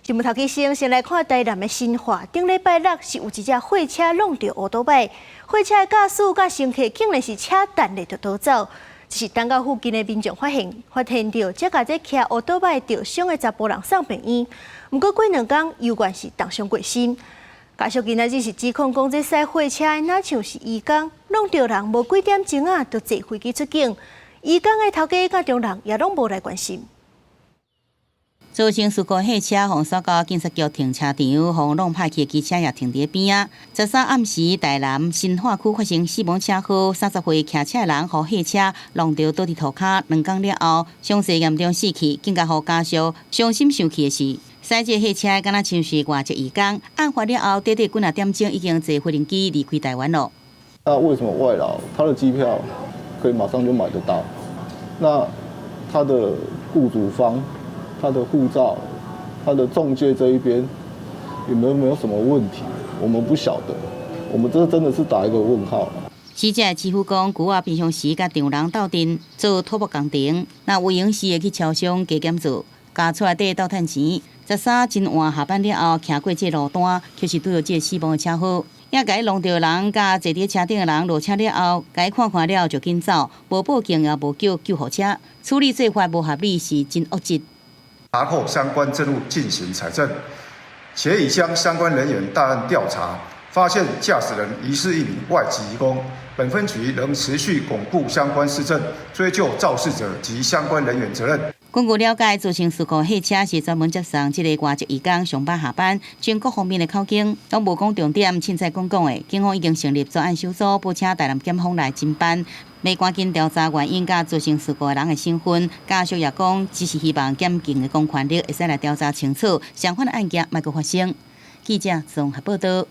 新聞頭家先來看台南的新化，頂禮拜六是有一隻貨車弄到烏多擺，貨車的駕駛甲乘客竟然是車彈的就逃走。只是等到附近的民眾發現到，才甲這騎烏多擺吊傷的查甫人送病院。不過過2天，有關是當上過身。家屬今仔日是指控講，這駛貨車的哪像是移工，弄到人無幾點鐘啊，就坐飛機出境。移工的頭家甲中人也攏無來關心。造成事故貨車，互所到警察局停車場，互攏派去的機車也停佇邊啊。13暗時，台南新化區發生死亡車禍，30歲騎車的人互貨車弄到倒佇塗骹，2天了後，傷勢嚴重死去，更加互家屬傷心生氣的是，駛這貨車敢若像是外籍移工，案發了後，短短幾啊點鐘已經坐飛機離開台灣了。那為什麼外勞他的機票可以馬上就買得到？那他的雇主方？他的護照，他的仲介這一邊有沒有什麼問題？我們不曉得，我們這真的是打一個問號。死者師傅講，舊仔平常時甲丈人鬥陣做土木工程，那有閒時會去超商加減做，家厝內底鬥趁錢。13真晚下班了後，行過這路段，就是拄到這死亡的車禍。也甲伊弄到人，甲坐佇車頂的人落車了後，甲伊看了就緊走，無報警也無叫救護車，處理做法無合理，是真惡質。查扣相關證物進行採證，且已將相關人員大案調查，發現駕駛人疑似一名外籍移工。本分局仍持續鞏固相關事證，追究肇事者及相關人員責任。根據了解，造成事故貨車是專門接送這個外籍移工上班下班，經各方面的考經，都無講重點，凊彩講的。警方已經成立專案小組，報請台南檢方來偵辦，要趕緊調查原因甲造成事故的人的身份。家屬也講，只是希望檢警的公權力會使來調查清楚，相關的案件莫閣發生。記者綜合報道。